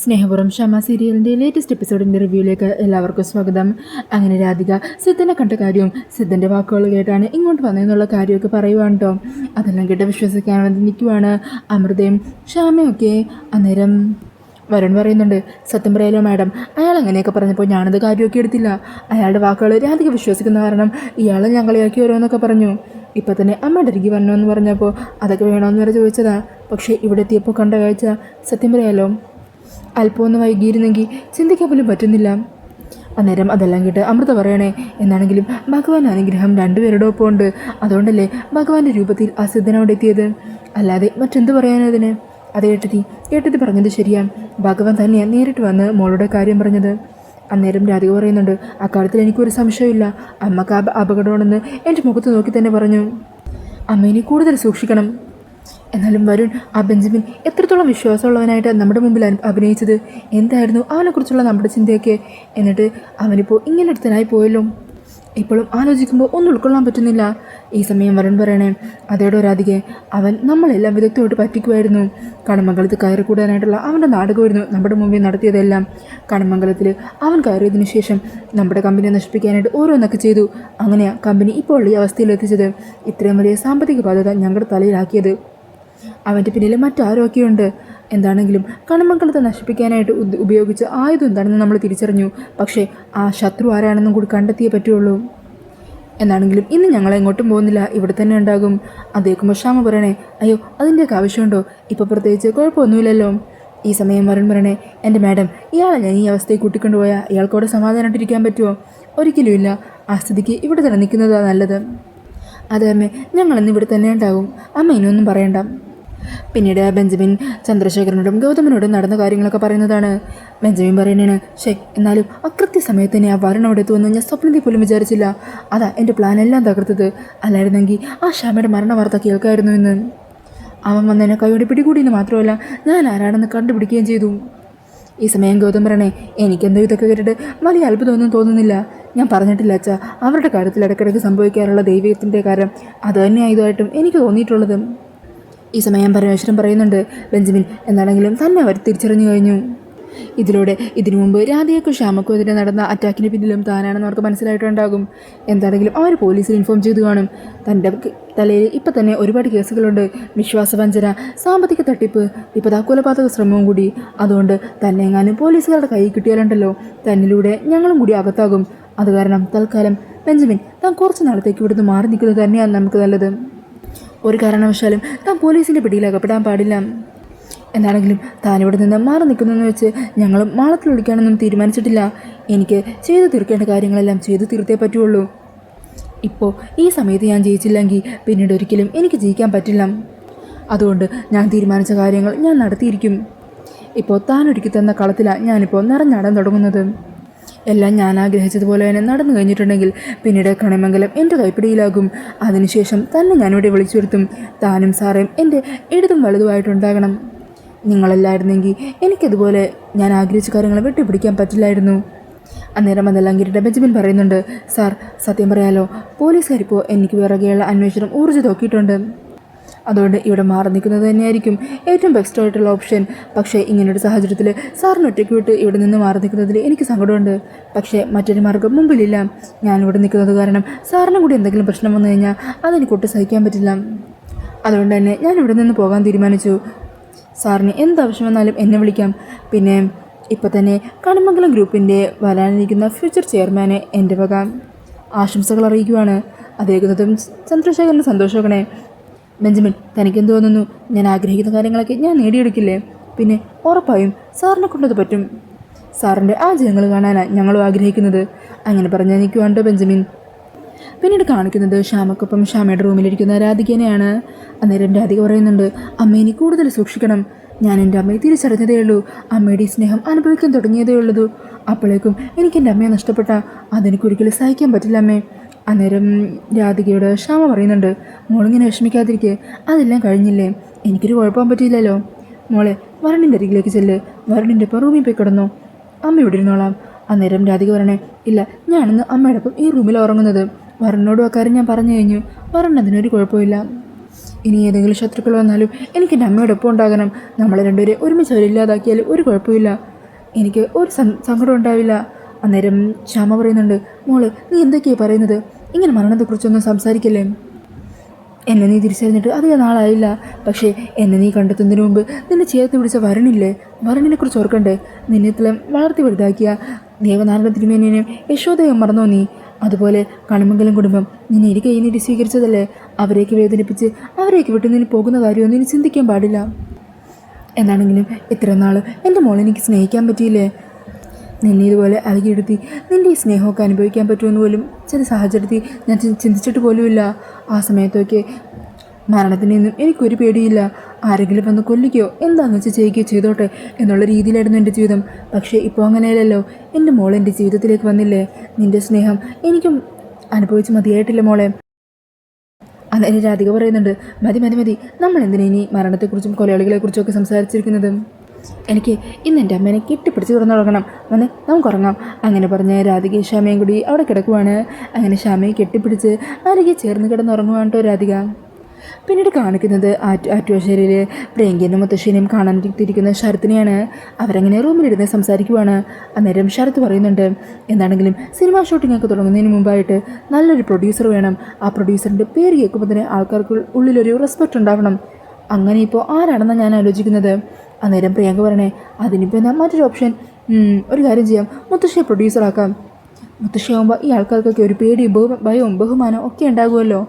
സ്നേഹപുരം ക്ഷമ സീരിയലിൻ്റെ ലേറ്റസ്റ്റ് എപ്പിസോഡിൻ്റെ റിവ്യൂയിലേക്ക് എല്ലാവർക്കും സ്വാഗതം. അങ്ങനെ രാധിക സിദ്ധനെ കണ്ട കാര്യവും സിദ്ധൻ്റെ വാക്കുകൾ കേട്ടാണ് ഇങ്ങോട്ട് വന്നതെന്നുള്ള കാര്യമൊക്കെ പറയുവാണ് കേട്ടോ. അതെല്ലാം കേട്ട് വിശ്വസിക്കാൻ വേണ്ടി നിൽക്കുവാണ് അമൃതയും ക്ഷമയൊക്കെ. അന്നേരം വരുൺ പറയുന്നുണ്ട്, സത്യം പറയാലോ മാഡം, അയാൾ അങ്ങനെയൊക്കെ പറഞ്ഞപ്പോൾ ഞാനത് കാര്യമൊക്കെ എടുത്തില്ല. അയാളുടെ വാക്കുകൾ രാധിക വിശ്വസിക്കുന്ന കാരണം ഇയാളെ ഞാൻ കളിയാക്കി വരുമെന്നൊക്കെ പറഞ്ഞു. ഇപ്പം തന്നെ അമ്മയുടെ അരികെ വരണമെന്ന് പറഞ്ഞപ്പോൾ അതൊക്കെ വേണമെന്ന് വരെ ചോദിച്ചതാ. പക്ഷേ ഇവിടെ എത്തിയപ്പോൾ കണ്ട കാഴ്ച സത്യം പറയാലോ അല്പമൊന്ന് വൈകിയിരുന്നെങ്കിൽ ചിന്തിക്കാൻ പോലും പറ്റുന്നില്ല. അന്നേരം അതെല്ലാം കേട്ട് അമൃത പറയണേ, എന്നാണെങ്കിലും ഭഗവാൻ അനുഗ്രഹം രണ്ടുപേരുടെ ഒപ്പം ഉണ്ട്. അതുകൊണ്ടല്ലേ ഭഗവാന്റെ രൂപത്തിൽ ആ സിദ്ധനോട് എത്തിയത്, അല്ലാതെ മറ്റെന്ത് പറയാനതിന്. അത് ഏട്ടത്തി പറഞ്ഞത് ശരിയാണ്. ഭഗവാൻ തന്നെയാണ് നേരിട്ട് വന്ന് മോളുടെ കാര്യം പറഞ്ഞത്. അന്നേരം രാധിക പറയുന്നുണ്ട്, അക്കാര്യത്തിൽ എനിക്കൊരു സംശയമില്ല. അമ്മക്ക് അപകടമാണെന്ന് എൻ്റെ മുഖത്ത് നോക്കി തന്നെ പറഞ്ഞു. അമ്മേനെ കൂടുതൽ സൂക്ഷിക്കണം. എന്നാലും വരുൺ, ആ ബെഞ്ചമിൻ എത്രത്തോളം വിശ്വാസമുള്ളവനായിട്ട് നമ്മുടെ മുമ്പിൽ അഭിനയിച്ചത്. എന്തായിരുന്നു അവനെക്കുറിച്ചുള്ള നമ്മുടെ ചിന്തയൊക്കെ. എന്നിട്ട് അവനിപ്പോൾ ഇങ്ങനെ അടുത്തനായി പോയല്ലോ. ഇപ്പോഴും ആലോചിക്കുമ്പോൾ ഒന്നും ഉൾക്കൊള്ളാൻ പറ്റുന്നില്ല. ഈ സമയം വരുൺ പറയണേ, അതേടോ രാധികെ, അവൻ നമ്മളെല്ലാം വിദഗ്ധമായിട്ട് പറ്റിക്കുമായിരുന്നു. കണിമംഗലത്ത് കയറി കൂടാനായിട്ടുള്ള അവൻ്റെ നാടകമായിരുന്നു നമ്മുടെ മുമ്പിൽ നടത്തിയതെല്ലാം. കണിമംഗലത്തിൽ അവൻ കയറിയതിനു ശേഷം നമ്മുടെ കമ്പനിയെ നശിപ്പിക്കാനായിട്ട് ഓരോന്നൊക്കെ ചെയ്തു. അങ്ങനെയാണ് കമ്പനി ഇപ്പോൾ ഈ അവസ്ഥയിലെത്തിച്ചത്. ഇത്രയും വലിയ സാമ്പത്തിക ബാധ്യത ഞങ്ങളുടെ തലയിലാക്കിയത് അവൻ്റെ പിന്നിൽ മറ്റാരൊക്കെയുണ്ട്. എന്താണെങ്കിലും കണിമംഗലത്തെ നശിപ്പിക്കാനായിട്ട് ഉപയോഗിച്ച ആയുധം എന്താണെന്ന് നമ്മൾ തിരിച്ചറിഞ്ഞു. പക്ഷേ ആ ശത്രു ആരാണെന്നും കൂടി കണ്ടെത്തിയേ പറ്റുള്ളൂ. എന്നാണെങ്കിലും ഇന്ന് ഞങ്ങൾ എങ്ങോട്ടും പോകുന്നില്ല, ഇവിടെ തന്നെ ഉണ്ടാകും. അതേക്കുമ്പോൾ ക്ഷമ പറയണേ, അയ്യോ അതിൻ്റെയൊക്കെ ആവശ്യമുണ്ടോ, ഇപ്പോൾ പ്രത്യേകിച്ച് കുഴപ്പമൊന്നുമില്ലല്ലോ. ഈ സമയം വരുൺ പറയണേ, എൻ്റെ മാഡം, ഇയാളെ ഞാൻ ഈ അവസ്ഥയിൽ കൂട്ടിക്കൊണ്ടുപോയാൽ ഇയാൾക്കവിടെ സമാധാനമായിട്ടിരിക്കാൻ പറ്റുമോ? ഒരിക്കലും ഇല്ല. ആ സ്ഥിതിക്ക് ഇവിടെ തന്നെ നിൽക്കുന്നതാണ് നല്ലത്. അതെ അമ്മേ, ഞങ്ങളിന്ന് ഇവിടെ തന്നെ ഉണ്ടാകും. അമ്മ ഇനിയൊന്നും പറയണ്ട. പിന്നീട് ബെഞ്ചമിൻ ചന്ദ്രശേഖരനോടും ഗൗതമനോടും നടന്ന കാര്യങ്ങളൊക്കെ പറയുന്നതാണ്. ബെഞ്ചമിൻ പറയുന്നതാണ്, എന്നാലും അകൃത്യസമയത്ത് തന്നെ ആ വരൻ അവിടെ എത്തുമെന്ന് ഞാൻ സ്വപ്നത്തിൽ പോലും വിചാരിച്ചില്ല. അതാ എൻ്റെ പ്ലാനെല്ലാം തകർത്തത്. അല്ലായിരുന്നെങ്കിൽ ആ ക്ഷമയുടെ മരണ വാർത്ത കേൾക്കായിരുന്നു എന്ന്. അവൻ വന്നതിനെ കൈയോടെ പിടികൂടിയെന്ന് മാത്രമല്ല, ഞാൻ ആരാണെന്ന് കണ്ടുപിടിക്കുകയും ചെയ്തു. ഈ സമയം ഗൗതം പറയണേ, എനിക്കെന്തോ ഇതൊക്കെ കേട്ടിട്ട് വലിയ അത്ഭുതമൊന്നും തോന്നുന്നില്ല. ഞാൻ പറഞ്ഞിട്ടില്ല അച്ഛാ, അവരുടെ കാര്യത്തിൽ ഇടയ്ക്കിടയ്ക്ക് സംഭവിക്കാറുള്ള ദൈവത്തിൻ്റെ കാര്യം അത് തന്നെയായതായിട്ടും എനിക്ക് തോന്നിയിട്ടുള്ളത്. ഈ സമയം പരമേശ്വരൻ പറയുന്നുണ്ട്, ബെഞ്ചമിൻ, എന്താണെങ്കിലും തന്നെ അവർ തിരിച്ചറിഞ്ഞു കഴിഞ്ഞു. ഇതിലൂടെ ഇതിനു മുമ്പ് രാധികയ്ക്കും ക്ഷാമക്കും എതിരെ നടന്ന അറ്റാക്കിന് പിന്നിലും താനാണെന്ന് അവർക്ക് മനസ്സിലായിട്ടുണ്ടാകും. എന്താണെങ്കിലും അവർ പോലീസിൽ ഇൻഫോം ചെയ്തു കാണും. തൻ്റെ തലയിൽ ഇപ്പം തന്നെ ഒരുപാട് കേസുകളുണ്ട്. വിശ്വാസവഞ്ചന, സാമ്പത്തിക തട്ടിപ്പ്, ഇപ്പോൾ കൊലപാതക ശ്രമവും കൂടി. അതുകൊണ്ട് തന്നെ എങ്ങാനും പോലീസുകാരുടെ കൈ കിട്ടിയാലുണ്ടല്ലോ, തന്നിലൂടെ ഞങ്ങളും കൂടി അകത്താകും. അത് കാരണം തൽക്കാലം ബെഞ്ചമിൻ, താൻ കുറച്ച് നാളത്തേക്ക് ഇവിടുന്ന് മാറി നിൽക്കുന്നത് തന്നെയാണ് നമുക്ക് നല്ലത്. ഒരു കാരണവശാലും താൻ പോലീസിൻ്റെ പിടിയിൽ അകപ്പെടാൻ പാടില്ല. എന്താണെങ്കിലും താനിവിടെ നിന്ന് മാറി നിൽക്കുന്നതെന്ന് വെച്ച് ഞങ്ങളും മാളത്തിൽ ഒളിക്കാനൊന്നും തീരുമാനിച്ചിട്ടില്ല. എനിക്ക് ചെയ്തു തീർക്കേണ്ട കാര്യങ്ങളെല്ലാം ചെയ്തു തീർത്തേ പറ്റുള്ളൂ. ഇപ്പോൾ ഈ സമയത്ത് ഞാൻ ജയിച്ചില്ലെങ്കിൽ പിന്നീട് ഒരിക്കലും എനിക്ക് ജയിക്കാൻ പറ്റില്ല. അതുകൊണ്ട് ഞാൻ തീരുമാനിച്ച കാര്യങ്ങൾ ഞാൻ നടത്തിയിരിക്കും. ഇപ്പോൾ താൻ ഒരുക്കി തന്ന കളത്തിലാണ് ഞാനിപ്പോൾ നിറഞ്ഞാടാൻ തുടങ്ങുന്നത്. എല്ലാം ഞാൻ ആഗ്രഹിച്ചതുപോലെ തന്നെ നടന്നു കഴിഞ്ഞിട്ടുണ്ടെങ്കിൽ പിന്നീട് കണിമംഗലം എൻ്റെ കൈപ്പിടിയിലാകും. അതിനുശേഷം തന്നെ ഞാനിവിടെ വിളിച്ചു വരുത്തും. താനും സാറേയും എൻ്റെ ഇടതും വലുതുമായിട്ടുണ്ടാകണം. നിങ്ങളല്ലായിരുന്നെങ്കിൽ എനിക്കതുപോലെ ഞാൻ ആഗ്രഹിച്ച കാര്യങ്ങൾ വിട്ടുപിടിക്കാൻ പറ്റില്ലായിരുന്നു. അന്നേരം അതെല്ലാം കേട്ടിട്ട് ബെഞ്ചമിൻ പറയുന്നുണ്ട്, സാർ, സത്യം പറയാലോ, പോലീസുകാരിപ്പോൾ എനിക്ക് പിറകെയുള്ള അന്വേഷണം ഊർജ്ജിതമാക്കിയിട്ടുണ്ട്. അതുകൊണ്ട് ഇവിടെ മാറി നിൽക്കുന്നത് തന്നെയായിരിക്കും ഏറ്റവും ബെസ്റ്റ് ആയിട്ടുള്ള ഓപ്ഷൻ. പക്ഷേ ഇങ്ങനൊരു സാഹചര്യത്തിൽ സാറിന് ഒറ്റയ്ക്ക് വിട്ട് ഇവിടെ നിന്ന് മാറി നിൽക്കുന്നതിൽ എനിക്ക് സങ്കടമുണ്ട്. പക്ഷേ മറ്റൊരു മാർഗ്ഗം മുമ്പിലില്ല. ഞാനിവിടെ നിൽക്കുന്നത് കാരണം സാറിനും കൂടി എന്തെങ്കിലും പ്രശ്നം വന്നു കഴിഞ്ഞാൽ അതെനിക്കൊട്ട് സഹിക്കാൻ പറ്റില്ല. അതുകൊണ്ട് തന്നെ ഞാൻ ഇവിടെ നിന്ന് പോകാൻ തീരുമാനിച്ചു. സാറിന് എന്താവശ്യം വന്നാലും എന്നെ വിളിക്കാം. പിന്നെ ഇപ്പോൾ തന്നെ കണിമംഗലം ഗ്രൂപ്പിൻ്റെ വരാനിരിക്കുന്ന ഫ്യൂച്ചർ ചെയർമാനെ എൻ്റെ വക ആശംസകൾ അറിയിക്കുവാണ്. അതേക്കുന്നതും ചന്ദ്രശേഖരന് സന്തോഷമാക്കണേ. ബെഞ്ചമിൻ, തനിക്കെന്ത് തോന്നുന്നു? ഞാൻ ആഗ്രഹിക്കുന്ന കാര്യങ്ങളൊക്കെ ഞാൻ നേടിയെടുക്കില്ലേ? പിന്നെ ഉറപ്പായും സാറിനെ കൊണ്ടത് പറ്റും. സാറിൻ്റെ ആചാരങ്ങൾ കാണാനാണ് ഞങ്ങളും ആഗ്രഹിക്കുന്നത്. അങ്ങനെ പറഞ്ഞാൽ നിൽക്കുവാണ്ടോ ബെഞ്ചമിൻ. പിന്നീട് കാണിക്കുന്നത് ക്ഷാമക്കൊപ്പം ക്ഷാമയുടെ റൂമിലിരിക്കുന്ന രാധികനെയാണ്. അന്നേരം രാധിക പറയുന്നുണ്ട്, അമ്മേനെ കൂടുതൽ സൂക്ഷിക്കണം. ഞാൻ എൻ്റെ അമ്മയെ തിരിച്ചറിഞ്ഞതേ ഉള്ളൂ. അമ്മയുടെ സ്നേഹം അനുഭവിക്കാൻ തുടങ്ങിയതേ ഉള്ളൂ. അപ്പോഴേക്കും എനിക്ക് എൻ്റെ അമ്മയെ നഷ്ടപ്പെട്ട അതെനിക്കൊരിക്കലും സഹിക്കാൻ പറ്റില്ല അമ്മേ. അന്നേരം രാധികയോട് ക്ഷമ പറയുന്നുണ്ട്, മോളിങ്ങനെ വിഷമിക്കാതിരിക്കുക, അതെല്ലാം കഴിഞ്ഞില്ലേ, എനിക്കൊരു കുഴപ്പം പറ്റിയില്ലല്ലോ. മോളെ, വരുണിൻ്റെ അരികിലേക്ക് ചെല്ല്, വരുണിൻ്റെ ഒപ്പം റൂമിൽ പോയി കിടന്നോ, അമ്മ ഇവിടെ ഇരുന്നോളാം. അന്നേരം രാധിക പറയണേ, ഇല്ല, ഞാനിന്ന് അമ്മയുടെ ഒപ്പം ഈ റൂമിൽ ഉറങ്ങുന്നത്. വരുണിനോടും അക്കാര്യം ഞാൻ പറഞ്ഞു കഴിഞ്ഞു. വരുൺ അതിനൊരു കുഴപ്പമില്ല. ഇനി ഏതെങ്കിലും ശത്രുക്കൾ വന്നാലും എനിക്ക് എൻ്റെ അമ്മയോടൊപ്പം ഉണ്ടാകണം. നമ്മളെ രണ്ടുപേരെ ഒരുമിച്ച് അവരില്ലാതാക്കിയാൽ ഒരു കുഴപ്പമില്ല. എനിക്ക് ഒരു സങ്കടം ഉണ്ടാവില്ല. അന്നേരം ശ്യാമ പറയുന്നുണ്ട്, മോള് നീ എന്തൊക്കെയാണ് പറയുന്നത്? ഇങ്ങനെ മരണത്തെക്കുറിച്ചൊന്നും സംസാരിക്കല്ലേ. എന്നെ നീ തിരിച്ചറിഞ്ഞിട്ട് അധികം നാളായില്ല. പക്ഷേ എന്നെ നീ കണ്ടെത്തുന്നതിന് മുമ്പ് നിന്നെ ചേർത്ത് പിടിച്ച വരണില്ലേ, വരണിനെക്കുറിച്ച് ഓർക്കണ്ടേ? നിന്നെ ഇത്രയും വളർത്തി വലുതാക്കിയ ദേവനാരായണ തിരുമേനിയും യശോദയും മറന്നോ നീ? അതുപോലെ കണിമംഗലം കുടുംബം നിന്നെ ഇരു കൈ നീട്ടി സ്വീകരിച്ചതല്ലേ? അവരേക്ക് വേദനിപ്പിച്ച് അവരേക്ക് വിട്ട് നിന്നെ പോകുന്ന കാര്യമൊന്നും ഇനി ചിന്തിക്കാൻ പാടില്ല. എന്നാണെങ്കിലും ഇത്ര നാൾ എൻ്റെ മോളെ എനിക്ക് സ്നേഹിക്കാൻ പറ്റിയില്ലേ? നിന്നെ ഇതുപോലെ അലകിയെടുത്തി നിൻ്റെ ഈ സ്നേഹമൊക്കെ അനുഭവിക്കാൻ പറ്റുമെന്ന് പോലും ചില സാഹചര്യത്തിൽ ഞാൻ ചിന്തിച്ചിട്ട് പോലുമില്ല. ആ സമയത്തൊക്കെ മരണത്തിൽ നിന്നും എനിക്കൊരു പേടിയില്ല. ആരെങ്കിലും വന്ന് കൊല്ലിക്കുകയോ എന്താണെന്ന് വെച്ചാൽ ചെയ്യുകയോ ചെയ്തോട്ടെ എന്നുള്ള രീതിയിലായിരുന്നു എൻ്റെ ജീവിതം. പക്ഷേ ഇപ്പോൾ അങ്ങനെയല്ലല്ലോ. എൻ്റെ മോൾ എൻ്റെ ജീവിതത്തിലേക്ക് വന്നില്ലേ? നിൻ്റെ സ്നേഹം എനിക്കും അനുഭവിച്ച് മതിയായിട്ടില്ല മോളെ. അന്നേരം രാധിക പറയുന്നുണ്ട്, മതി മതി മതി, നമ്മൾ എന്തിനാ ഇനി മരണത്തെക്കുറിച്ചും കൊലയാളികളെക്കുറിച്ചും ഒക്കെ സംസാരിച്ചിരിക്കുന്നത്? എനിക്ക് ഇന്ന് എൻ്റെ അമ്മേനെ കെട്ടിപ്പിടിച്ച് തുറന്നുടങ്ങണം, വന്ന് നമുക്കുറങ്ങാം. അങ്ങനെ പറഞ്ഞ് രാധികയും ശ്യാമയും കൂടി അവിടെ കിടക്കുവാണ്. അങ്ങനെ ശ്യാമയെ കെട്ടിപ്പിടിച്ച് അരികെ ചേർന്ന് കിടന്നുറങ്ങുവാണ് കേട്ടോ രാധിക. പിന്നീട് കാണിക്കുന്നത് ആറ്റുവാശ്ശേരിയിൽ പ്രിയങ്കേനും മുത്തശ്ശേനെയും കാണാൻ തിരിക്കുന്ന ശരത്തിനെയാണ്. അവരങ്ങനെ റൂമിലിരുന്ന് സംസാരിക്കുവാണ്. അന്നേരം ശരത്ത് പറയുന്നുണ്ട്, എന്താണെങ്കിലും സിനിമ ഷൂട്ടിംഗ് ഒക്കെ തുടങ്ങുന്നതിന് മുമ്പായിട്ട് നല്ലൊരു പ്രൊഡ്യൂസർ വേണം. ആ പ്രൊഡ്യൂസറിൻ്റെ പേര് കേൾക്കുമ്പോൾ തന്നെ ആൾക്കാർക്ക് ഉള്ളിലൊരു റെസ്പെക്റ്റ് ഉണ്ടാവണം. അങ്ങനെ ഇപ്പോൾ ആരാണെന്നാണ് ഞാൻ ആലോചിക്കുന്നത്. അന്നേരം പ്രിയങ്ക പറയണേ, അതിനിപ്പോൾ എന്നാ മറ്റൊരു ഓപ്ഷൻ, ഒരു കാര്യം ചെയ്യാം, മുത്തശ്ശിയെ പ്രൊഡ്യൂസറാക്കാം. മുത്തശ്ശിയാകുമ്പോൾ ഈ ആൾക്കാർക്കൊക്കെ ഒരു പേടിയും ഭയവും ബഹുമാനവും ഒക്കെ ഉണ്ടാകുമല്ലോ.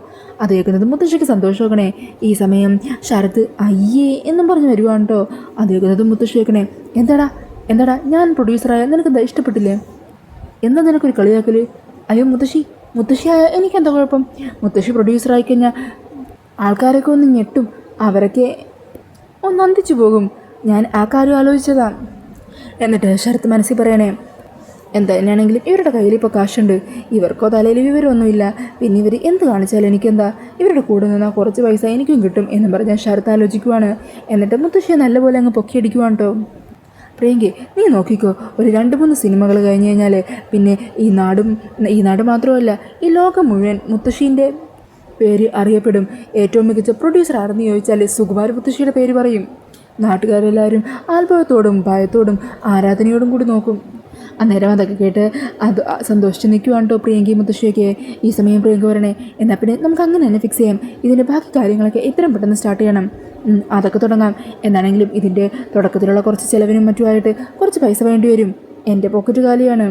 അത് കേൾക്കുന്നത് മുത്തശ്ശിക്ക് സന്തോഷമാക്കണേ. ഈ സമയം ശരത്ത് അയ്യേ എന്നും പറഞ്ഞ് വരുവാണ് കേട്ടോ. അത് കേൾക്കുന്നത് മുത്തശ്ശി കേൾക്കണേ, എന്താടാ എന്താടാ ഞാൻ പ്രൊഡ്യൂസറായ നിനക്കെന്താ ഇഷ്ടപ്പെട്ടില്ലേ? എന്താ നിനക്കൊരു കളിയാക്കൽ? അയ്യോ മുത്തശ്ശിയായ എനിക്കെന്താ കുഴപ്പം? മുത്തശ്ശി പ്രൊഡ്യൂസറായി കഴിഞ്ഞാൽ ആൾക്കാരൊക്കെ ഒന്ന് ഞെട്ടും, അവരൊക്കെ ഒന്ന് അന്തിച്ചു പോകും. ഞാൻ ആ കാര്യം ആലോചിച്ചതാ. എന്നിട്ട് ശരത്ത് മനസ്സിൽ പറയണേ, എന്താ തന്നെയാണെങ്കിലും ഇവരുടെ കയ്യിൽ ഇപ്പോൾ കാശുണ്ട്, ഇവർക്കോ തലയിൽ വിവരമൊന്നുമില്ല, പിന്നെ ഇവർ എന്ത് കാണിച്ചാലും എനിക്കെന്താ, ഇവരുടെ കൂടെ നിന്നാൽ കുറച്ച് പൈസ എനിക്കും കിട്ടും എന്ന് പറഞ്ഞാൽ ശരത്ത് ആലോചിക്കുവാണ്. എന്നിട്ട് മുത്തശ്ശിയെ നല്ലപോലെ അങ്ങ് പൊക്കിയടിക്കുവാണ് കേട്ടോ. പ്രിയങ്കി നീ നോക്കിക്കോ, ഒരു 2-3 സിനിമകൾ കഴിഞ്ഞ് കഴിഞ്ഞാൽ പിന്നെ ഈ നാട് മാത്രമല്ല ഈ ലോകം മുഴുവൻ മുത്തശ്ശീൻ്റെ പേര് അറിയപ്പെടും. ഏറ്റവും മികച്ച പ്രൊഡ്യൂസർ ആരെന്ന് ചോദിച്ചാൽ സുകുമാര മുത്തശ്ശിയുടെ പേര് പറയും. നാട്ടുകാരെല്ലാവരും അത്ഭുതത്തോടും ഭയത്തോടും ആരാധനയോടും കൂടി നോക്കും. അന്നേരം അതൊക്കെ കേട്ട് അത് സന്തോഷിച്ച് നിൽക്കുവാണ് കേട്ടോ പ്രിയങ്കയും മുത്തശ്ശിയൊക്കെ. ഈ സമയം പ്രിയങ്ക പറയണേ, എന്നാൽ പിന്നെ നമുക്ക് അങ്ങനെ തന്നെ ഫിക്സ് ചെയ്യാം, ഇതിൻ്റെ ബാക്കി കാര്യങ്ങളൊക്കെ എത്രയും പെട്ടെന്ന് സ്റ്റാർട്ട് ചെയ്യണം. അതൊക്കെ തുടങ്ങാം. എന്താണെങ്കിലും ഇതിൻ്റെ തുടക്കത്തിലുള്ള കുറച്ച് ചിലവിനും മറ്റുമായിട്ട് കുറച്ച് പൈസ വേണ്ടി വരും. എൻ്റെ പോക്കറ്റ് കാലിയാണ്.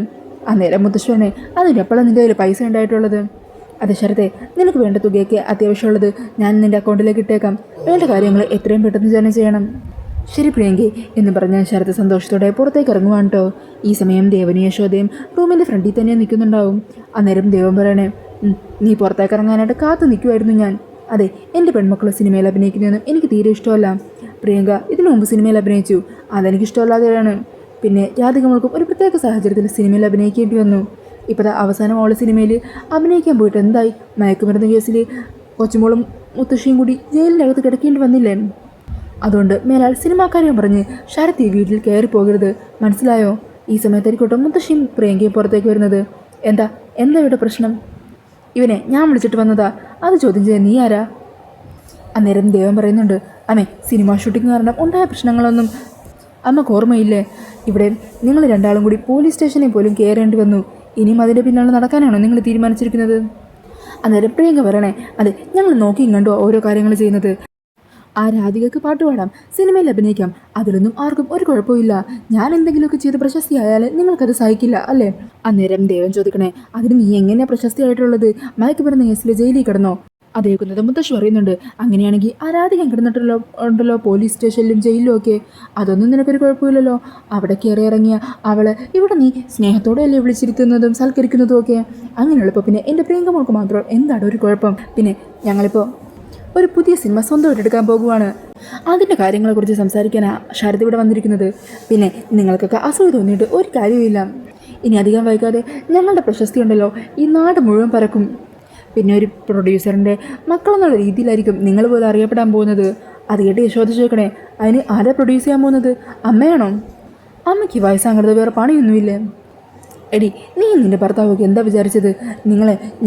അന്നേരം മുത്തശ്ശി പറഞ്ഞേ, അതിനെപ്പോഴാണ് നിൻ്റെ കയ്യിൽ പൈസ ഉണ്ടായിട്ടുള്ളത്? അതെ ശരത്തെ, നിനക്ക് വേണ്ട തുകയൊക്കെ അത്യാവശ്യമുള്ളത് ഞാൻ നിൻ്റെ അക്കൗണ്ടിലേക്ക് ഇട്ടേക്കാം. വേണ്ട കാര്യങ്ങൾ എത്രയും പെട്ടെന്ന് തന്നെ ചെയ്യണം. ശരി പ്രിയങ്കി എന്ന് പറഞ്ഞ ശരത്ത് സന്തോഷത്തോടെ പുറത്തേക്ക് ഇറങ്ങുവാണ് കേട്ടോ. ഈ സമയം ദേവനും യശോദയും റൂമിൻ്റെ ഫ്രണ്ടിൽ തന്നെ നിൽക്കുന്നുണ്ടാവും. അന്നേരം ദേവൻ പറയണേ, നീ പുറത്തേക്ക് ഇറങ്ങാനായിട്ട് കാത്തു നിൽക്കുമായിരുന്നു ഞാൻ. അതെ, എൻ്റെ പെൺമക്കൾ സിനിമയിൽ അഭിനയിക്കുന്നതൊന്നും എനിക്ക് തീരെ ഇഷ്ടമല്ല. പ്രിയങ്ക ഇതിനു മുമ്പ് സിനിമയിൽ അഭിനയിച്ചു, അതെനിക്കിഷ്ടമല്ലാതെയാണ്. പിന്നെ രാധികമൾക്കും ഒരു പ്രത്യേക സാഹചര്യത്തിൽ സിനിമയിൽ അഭിനയിക്കേണ്ടി വന്നു. ഇപ്പോൾ അവസാനം അവൾ സിനിമയിൽ അഭിനയിക്കാൻ പോയിട്ട് എന്തായി? മയക്കുമരുന്ന് കേസിൽ കൊച്ചുമോളും മുത്തശ്ശിയും കൂടി ജയിലിനകത്ത് കിടക്കേണ്ടി വന്നില്ലേ? അതുകൊണ്ട് മേലാൽ സിനിമാക്കാരെയും പറഞ്ഞ് ശരത്ത് ഈ വീട്ടിൽ കയറി പോകരുത്, മനസ്സിലായോ? ഈ സമയത്തായിരിക്കോട്ടെ മുത്തശ്ശിയും പ്രിയങ്കയും പുറത്തേക്ക് വരുന്നത്. എന്താ ഇവിടെ പ്രശ്നം? ഇവനെ ഞാൻ വിളിച്ചിട്ട് വന്നതാ, അത് ചോദ്യം ചെയ്യാൻ നീ ആരാ? അന്നേരം ദേവൻ പറയുന്നുണ്ട്, അമ്മേ സിനിമ ഷൂട്ടിംഗ് കാരണം ഉണ്ടായ പ്രശ്നങ്ങളൊന്നും അമ്മക്ക് ഓർമ്മയില്ലേ? ഇവിടെ നിങ്ങൾ രണ്ടാളും കൂടി പോലീസ് സ്റ്റേഷനിൽ പോലും കയറേണ്ടി വന്നു. ഇനിയും അതിൻ്റെ പിന്നാലെ നടക്കാനാണോ നിങ്ങൾ തീരുമാനിച്ചിരിക്കുന്നത്? അന്നേരം പ്രിയങ്ക പറയണേ, അതെ ഞങ്ങൾ നോക്കിയും കണ്ടോ ഓരോ കാര്യങ്ങൾ ചെയ്യുന്നത്. ആ രാധികക്ക് പാട്ടുപാടാം, സിനിമയിൽ അഭിനയിക്കാം, അതിലൊന്നും ആർക്കും ഒരു കുഴപ്പമില്ല. ഞാൻ എന്തെങ്കിലുമൊക്കെ ചെയ്ത് പ്രശസ്തിയായാൽ നിങ്ങൾക്കത് സഹിക്കില്ല അല്ലേ? അന്നേരം ദേവൻ ചോദിക്കണേ, അതിന് നീ എങ്ങനെയാണ് പ്രശസ്തിയായിട്ടുള്ളത്? മയക്കുമരുന്ന് കേസിൽ ജയിലിൽ കിടന്നോ? അതേക്കുന്നത് മുത്തശ്ശി പറയുന്നുണ്ട്. അങ്ങനെയാണെങ്കിൽ ആ രാധികം ഉണ്ടല്ലോ പോലീസ് സ്റ്റേഷനിലും ജയിലിലും ഒക്കെ, അതൊന്നും നിനക്കൊരു കുഴപ്പമില്ലല്ലോ. അവിടെ കയറി ഇറങ്ങിയ അവള് ഇവിടെ നീ സ്നേഹത്തോടെയല്ലേ വിളിച്ചിരുത്തുന്നതും സൽക്കരിക്കുന്നതും ഒക്കെ. അങ്ങനെയുള്ളപ്പോൾ പിന്നെ എൻ്റെ പ്രിയങ്ക മോൾക്ക് മാത്രം എന്താണ് ഒരു കുഴപ്പം? പിന്നെ ഞങ്ങളിപ്പോൾ ഒരു പുതിയ സിനിമ സ്വന്തമായിട്ട് എടുക്കാൻ പോകുവാണ്. അതിൻ്റെ കാര്യങ്ങളെക്കുറിച്ച് സംസാരിക്കാനാണ് ശരത് ഇവിടെ വന്നിരിക്കുന്നത്. പിന്നെ നിങ്ങൾക്കൊക്കെ അസൂയ തോന്നിയിട്ട് ഒരു കാര്യമില്ല. ഇനി അധികം വൈകാതെ ഞങ്ങളുടെ പ്രശസ്തി ഉണ്ടല്ലോ ഈ നാട് മുഴുവൻ പരക്കും. പിന്നെ ഒരു പ്രൊഡ്യൂസറിൻ്റെ മക്കളെന്നുള്ള രീതിയിലായിരിക്കും നിങ്ങൾ പോലും അറിയപ്പെടാൻ പോകുന്നത്. അത് കേട്ട് യശോദ ചോദിക്കണേ, അതിന് ആരാ പ്രൊഡ്യൂസ് ചെയ്യാൻ പോകുന്നത്? അമ്മയാണോ? അമ്മയ്ക്ക് വയസ്സാകരുത്, വേറെ പണിയൊന്നുമില്ലേ? എടി നീ നിൻ്റെ ഭർത്താവൊക്കെ എന്താ വിചാരിച്ചത്?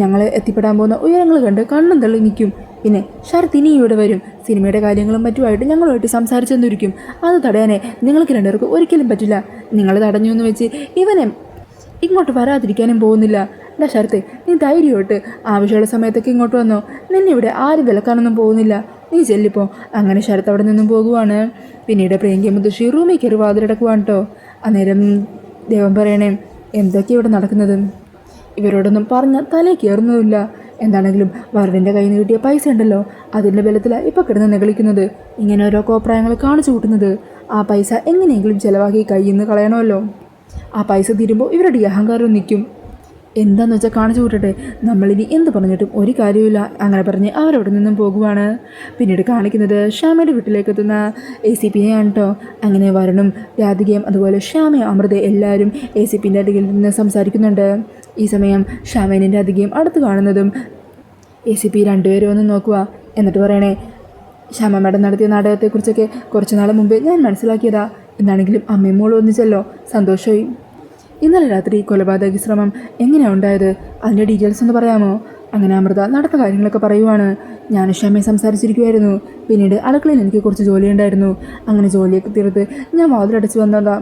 ഞങ്ങളെ എത്തിപ്പെടാൻ പോകുന്ന ഉയരങ്ങൾ കണ്ട് കണ്ണും തള്ളി നിൽക്കും. പിന്നെ ശരത് ഇനി ഇവിടെ വരും, സിനിമയുടെ കാര്യങ്ങളും മറ്റുമായിട്ട് ഞങ്ങളുമായിട്ട് സംസാരിച്ചെന്നിരിക്കും. അത് തടയാനേ നിങ്ങൾക്ക് രണ്ടുപേർക്ക് ഒരിക്കലും പറ്റില്ല. നിങ്ങൾ തടഞ്ഞു എന്ന് വെച്ച് ഇവനെ ഇങ്ങോട്ട് വരാതിരിക്കാനും പോകുന്നില്ല. എന്താ ശരത്തെ, നീ ധൈര്യമായിട്ട് ആവശ്യമുള്ള സമയത്തൊക്കെ ഇങ്ങോട്ട് വന്നോ. നിന്നെ ഇവിടെ ആരും വിലക്കാനൊന്നും പോകുന്നില്ല, നീ ചെല്ലിപ്പോ. അങ്ങനെ ശരത്ത് അവിടെ നിന്നും പോകുവാണ്. പിന്നീട് പ്രിയങ്കയും മുത്തശ്ശി റൂമിൽ കയറി വാതിലടക്കുവാണ് കേട്ടോ. അന്നേരം ദേവൻ പറയണേ, എന്തൊക്കെയാണ് ഇവിടെ നടക്കുന്നത്? ഇവരോടൊന്നും പറഞ്ഞാൽ തലയിൽ കയറുന്നതില്ല. എന്താണെങ്കിലും വരടിൻ്റെ കയ്യിൽ നിന്ന് കിട്ടിയ പൈസ ഉണ്ടല്ലോ, അതിൻ്റെ ബലത്തിലാണ് ഇപ്പോൾ കിടന്ന് നിഗളിക്കുന്നത്. ഇങ്ങനെ ഓരോ കോപ്രായങ്ങൾ കാണിച്ചു കൂട്ടുന്നത്. ആ പൈസ എങ്ങനെയെങ്കിലും ചിലവാക്കി കയ്യിൽ നിന്ന് കളയണമല്ലോ. ആ പൈസ തീരുമ്പോൾ ഇവരുടെ ഈ അഹങ്കാരം നിൽക്കും. എന്താന്ന് വെച്ചാൽ കാണിച്ചു കൂട്ടട്ടെ, നമ്മളിനി എന്ത് പറഞ്ഞിട്ടും ഒരു കാര്യമില്ല. അങ്ങനെ പറഞ്ഞ് അവരവിടെ നിന്നും പോകുവാണ്. പിന്നീട് കാണിക്കുന്നത് ശ്യാമയുടെ വീട്ടിലേക്ക് എത്തുന്ന ACPനെ ആണ് കേട്ടോ. അങ്ങനെ വരണും രാധികയും അതുപോലെ ശ്യാമയും അമൃത എല്ലാവരും ACPൻ്റെ അരികിൽ നിന്ന് സംസാരിക്കുന്നുണ്ട്. ഈ സമയം ശ്യാമേനും രാധികയും അടുത്ത് കാണുന്നതും ACP രണ്ടുപേരും ഒന്ന് നോക്കുക. എന്നിട്ട് പറയണേ, ശ്യാമ മേഡം നടത്തിയ നാടകത്തെക്കുറിച്ചൊക്കെ കുറച്ച് നാൾ മുമ്പേ ഞാൻ മനസ്സിലാക്കിയതാ. എന്താണെങ്കിലും അമ്മയും മോളും ഒന്നിച്ചല്ലോ, സന്തോഷമായി. ഇന്നലെ രാത്രി കൊലപാതക ശ്രമം എങ്ങനെയാണ് ഉണ്ടായത്, അതിൻ്റെ ഡീറ്റെയിൽസ് ഒന്ന് പറയാമോ? അങ്ങനെ അമൃത നടത്ത കാര്യങ്ങളൊക്കെ പറയുവാണ്. ഞാൻ ക്ഷമയെ സംസാരിച്ചിരിക്കുമായിരുന്നു. പിന്നീട് അടുക്കളയിൽ എനിക്ക് കുറച്ച് ജോലിയുണ്ടായിരുന്നു. അങ്ങനെ ജോലിയൊക്കെ തീർത്ത് ഞാൻ വാതിലടച്ച് വന്നതാ.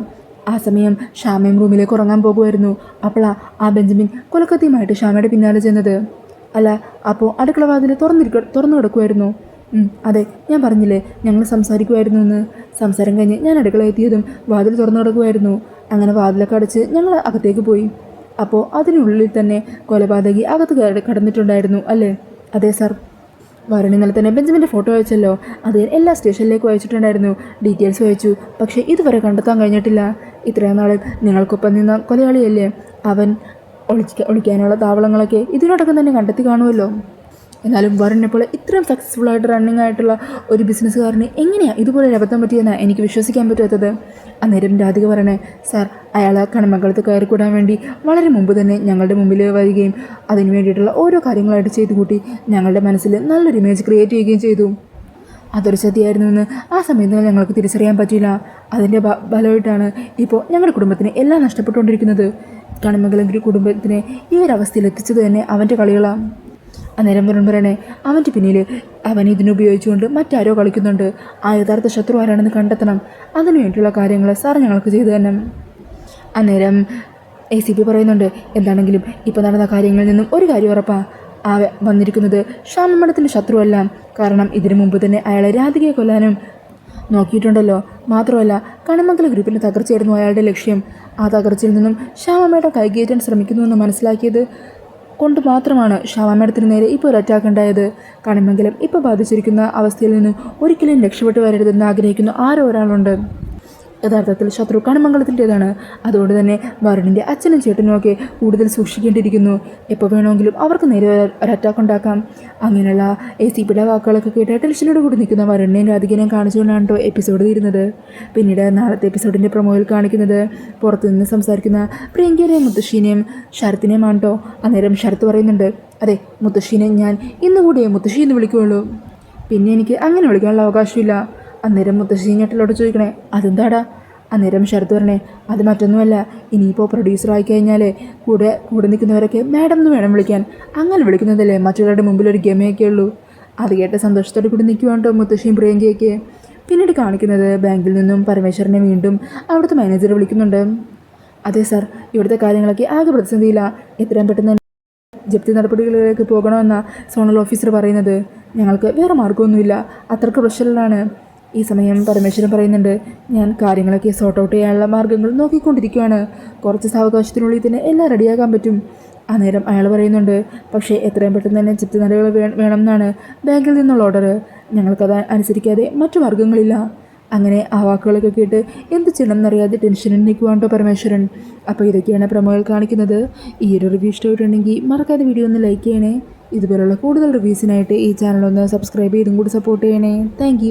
ആ സമയം ഷ്യാമയും റൂമിലേക്ക് ഉറങ്ങാൻ പോകുമായിരുന്നു. അപ്പോഴാണ് ആ ബെഞ്ചമിൻ കൊലക്കത്തിയുമായിട്ട് ഷ്യാമയുടെ പിന്നാലെ ചെന്നത്. അല്ല, അപ്പോൾ അടുക്കള വാതിൽ തുറന്നു കിടക്കുമായിരുന്നു. അതെ, ഞാൻ പറഞ്ഞില്ലേ ഞങ്ങൾ സംസാരിക്കുമായിരുന്നു എന്ന്. സംസാരം കഴിഞ്ഞ് ഞാൻ അടുക്കള എത്തിയതും വാതിൽ തുറന്നു കിടക്കുമായിരുന്നു. അങ്ങനെ വാതിലൊക്കെ അടച്ച് ഞങ്ങൾ അകത്തേക്ക് പോയി. അപ്പോൾ അതിനുള്ളിൽ തന്നെ കൊലപാതകി അകത്ത് കടന്നിട്ടുണ്ടായിരുന്നു അല്ലേ? അതെ സാർ. വരൺ ഇന്നലെ തന്നെ ബെഞ്ചമിൻ്റെ ഫോട്ടോ അയച്ചല്ലോ, അത് എല്ലാ സ്റ്റേഷനിലേക്കും അയച്ചിട്ടുണ്ടായിരുന്നു, ഡീറ്റെയിൽസ് അയച്ചു. പക്ഷേ ഇതുവരെ കണ്ടെത്താൻ കഴിഞ്ഞിട്ടില്ല. ഇത്രയും നാളിൽ നിങ്ങൾക്കൊപ്പം നിന്ന കൊലയാളിയല്ലേ അവൻ. ഒളിക്കാനുള്ള താവളങ്ങളൊക്കെ ഇതിനോടൊക്കെ തന്നെ കണ്ടെത്തി കാണുമല്ലോ. എന്നാലും വരണിനെ പോലെ ഇത്രയും സക്സസ്ഫുള്ളായിട്ട് റണ്ണിങ് ആയിട്ടുള്ള ഒരു ബിസിനസ്സുകാരന് എങ്ങനെയാണ് ഇതുപോലെ ഒരു അബദ്ധം പറ്റിയെന്നാണ് എനിക്ക് വിശ്വസിക്കാൻ പറ്റാത്തത്. അന്നേരം രാധിക പറയണേ, സാർ അയാൾ കണിമംഗലത്ത് കയറിക്കൂടാൻ വേണ്ടി വളരെ മുമ്പ് തന്നെ ഞങ്ങളുടെ മുമ്പിൽ വരികയും അതിന് വേണ്ടിയിട്ടുള്ള ഓരോ കാര്യങ്ങളായിട്ട് ചെയ്തു കൂട്ടി ഞങ്ങളുടെ മനസ്സിൽ നല്ലൊരു ഇമേജ് ക്രിയേറ്റ് ചെയ്യുകയും ചെയ്തു. അതൊരു ചതിയായിരുന്നു എന്ന് ആ സമയത്ത് ഞങ്ങൾക്ക് തിരിച്ചറിയാൻ പറ്റിയില്ല. അതിൻ്റെ ഫലമായിട്ടാണ് ഇപ്പോൾ ഞങ്ങളുടെ കുടുംബത്തിന് എല്ലാം നഷ്ടപ്പെട്ടുകൊണ്ടിരിക്കുന്നത്. കണിമംഗലം കുടുംബത്തിനെ ഈ ഒരു അവസ്ഥയിൽ എത്തിച്ചത് തന്നെ അവൻ്റെ കളികളാണ്. അന്നേരം വരൺ പറയണേ, അവൻ്റെ പിന്നിൽ അവൻ ഇതിനുപയോഗിച്ചുകൊണ്ട് മറ്റാരോ കളിക്കുന്നുണ്ട്. ആ യഥാർത്ഥ ശത്രു ആരാണെന്ന് കണ്ടെത്തണം. അതിനു വേണ്ടിയുള്ള കാര്യങ്ങൾ സാർ ഞങ്ങൾക്ക് ചെയ്തു തന്നെ. അന്നേരം ACP പറയുന്നുണ്ട്, എന്താണെങ്കിലും ഇപ്പോൾ നടന്ന കാര്യങ്ങളിൽ നിന്നും ഒരു കാര്യം ഉറപ്പാണ്, ആ വന്നിരിക്കുന്നത് ശ്യാമമഠത്തിൻ്റെ ശത്രുവല്ല. കാരണം ഇതിനു മുമ്പ് തന്നെ അയാളെ രാധികയെ കൊല്ലാനും നോക്കിയിട്ടുണ്ടല്ലോ. മാത്രമല്ല കണിമംഗല ഗ്രൂപ്പിൻ്റെ തകർച്ചയായിരുന്നു അയാളുടെ ലക്ഷ്യം. ആ തകർച്ചയിൽ നിന്നും ശ്യാമമേടം കൈകയറ്റാൻ ശ്രമിക്കുന്നുവെന്ന് മനസ്സിലാക്കിയത് കൊണ്ട് മാത്രമാണ് ശ്യാമ മേഡത്തിന് നേരെ ഇപ്പോൾ ഒരു അറ്റാക്ക് ഉണ്ടായത്. കണിമംഗലം ഇപ്പോൾ ബാധിച്ചിരിക്കുന്ന അവസ്ഥയിൽ നിന്ന് ഒരിക്കലും രക്ഷപ്പെട്ടു വരരുതെന്ന് ആഗ്രഹിക്കുന്ന ആരോ ഒരാളുണ്ട്. യഥാർത്ഥത്തിൽ ശത്രു കണിമംഗലത്തിൻ്റെതാണ്. അതുകൊണ്ട് തന്നെ വരുണിൻ്റെ അച്ഛനും ചേട്ടനും ഒക്കെ കൂടുതൽ സൂക്ഷിക്കേണ്ടിയിരിക്കുന്നു. എപ്പോൾ വേണമെങ്കിലും അവർക്ക് നേരെ ഒരു അറ്റാക്ക് ഉണ്ടാക്കാം. അങ്ങനെയുള്ള ACPയുടെ വാക്കുകളൊക്കെ കേട്ട് ടെൻഷനോട് കൂടി നിൽക്കുന്ന വരുണിനെയും രാധികനെയും കാണിച്ചുകൊണ്ടാണ് കേട്ടോ എപ്പിസോഡ് തീരുന്നത്. പിന്നീട് നാളത്തെ എപ്പിസോഡിൻ്റെ പ്രൊമോയിൽ കാണിക്കുന്നത് പുറത്തുനിന്ന് സംസാരിക്കുന്ന പ്രിയങ്കേനെയും മുത്തശ്ശീനെയും ശരത്തിനെയുമാണ് കേട്ടോ. അന്നേരം ശരത്ത് പറയുന്നുണ്ട്, അതെ മുത്തശ്ശീനെ ഞാൻ ഇന്നുകൂടിയേ മുത്തശ്ശി എന്ന് വിളിക്കുകയുള്ളൂ, പിന്നെ എനിക്ക് അങ്ങനെ വിളിക്കാനുള്ള അവകാശമില്ല. അന്നേരം മുത്തശ്ശി ഞെട്ടലോട് ചോദിക്കണേ, അതെന്താടാ? അന്നേരം ശരത്ത് പറഞ്ഞേ, അത് മറ്റൊന്നുമല്ല, ഇനിയിപ്പോൾ പ്രൊഡ്യൂസർ ആയിക്കഴിഞ്ഞാൽ കൂടെ നിൽക്കുന്നവരൊക്കെ മാഡം എന്ന് വേണം വിളിക്കാൻ. അങ്ങനെ വിളിക്കുന്നതല്ലേ മറ്റുള്ളവരുടെ മുമ്പിൽ ഒരു ഗമയൊക്കെ ഉള്ളൂ. അത് കേട്ട സന്തോഷത്തോടെ കൂടി നിൽക്കുവാണ്ടോ മുത്തശ്ശിയും പ്രിയങ്കയൊക്കെ. പിന്നീട് കാണിക്കുന്നത് ബാങ്കിൽ നിന്നും പരമേശ്വരനെ വീണ്ടും അവിടുത്തെ മാനേജർ വിളിക്കുന്നുണ്ട്. അതെ സാർ, ഇവിടുത്തെ കാര്യങ്ങളൊക്കെ ആകെ പ്രതിസന്ധിയില്ല. എത്രയും പെട്ടെന്ന് ജപ്തി നടപടികളിലേക്ക് പോകണമെന്നാണ് സോണൽ ഓഫീസർ പറയുന്നത്. ഞങ്ങൾക്ക് വേറെ മാർഗ്ഗമൊന്നുമില്ല, അത്രയ്ക്ക് പ്രഷറിലാണ്. ഈ സമയം പരമേശ്വരൻ പറയുന്നുണ്ട്, ഞാൻ കാര്യങ്ങളൊക്കെ സോർട്ട് ഔട്ട് ചെയ്യാനുള്ള മാർഗ്ഗങ്ങൾ നോക്കിക്കൊണ്ടിരിക്കുകയാണ്. കുറച്ച് സാവകാശത്തിനുള്ളിൽ തന്നെ എല്ലാം റെഡിയാക്കാൻ പറ്റും. അന്നേരം അയാൾ പറയുന്നുണ്ട്, പക്ഷേ എത്രയും പെട്ടെന്ന് തന്നെ ജപ്തി നടപടികൾ വേണം എന്നാണ് ബാങ്കിൽ നിന്നുള്ള ഓർഡർ. ഞങ്ങൾക്കത് അനുസരിക്കാതെ മറ്റു മാർഗ്ഗങ്ങളില്ല. അങ്ങനെ ആ വാക്കുകളൊക്കെ കേട്ട് എന്ത് ചെയ്യണം എന്നറിയാതെ ടെൻഷനിൽ നിൽക്കുവാണ്ടോ പരമേശ്വരൻ. അപ്പോൾ ഇതൊക്കെയാണ് പ്രൊമോയിൽ കാണിക്കുന്നത്. ഈ ഒരു റിവ്യൂ ഇഷ്ടമായിട്ടുണ്ടെങ്കിൽ മറക്കാതെ വീഡിയോ ഒന്ന് ലൈക്ക് ചെയ്യണേ. ഇതുപോലുള്ള കൂടുതൽ റിവ്യൂസിനായിട്ട് ഈ ചാനൽ ഒന്ന് സബ്സ്ക്രൈബ് ചെയ്തും കൂടി സപ്പോർട്ട് ചെയ്യണേ. താങ്ക്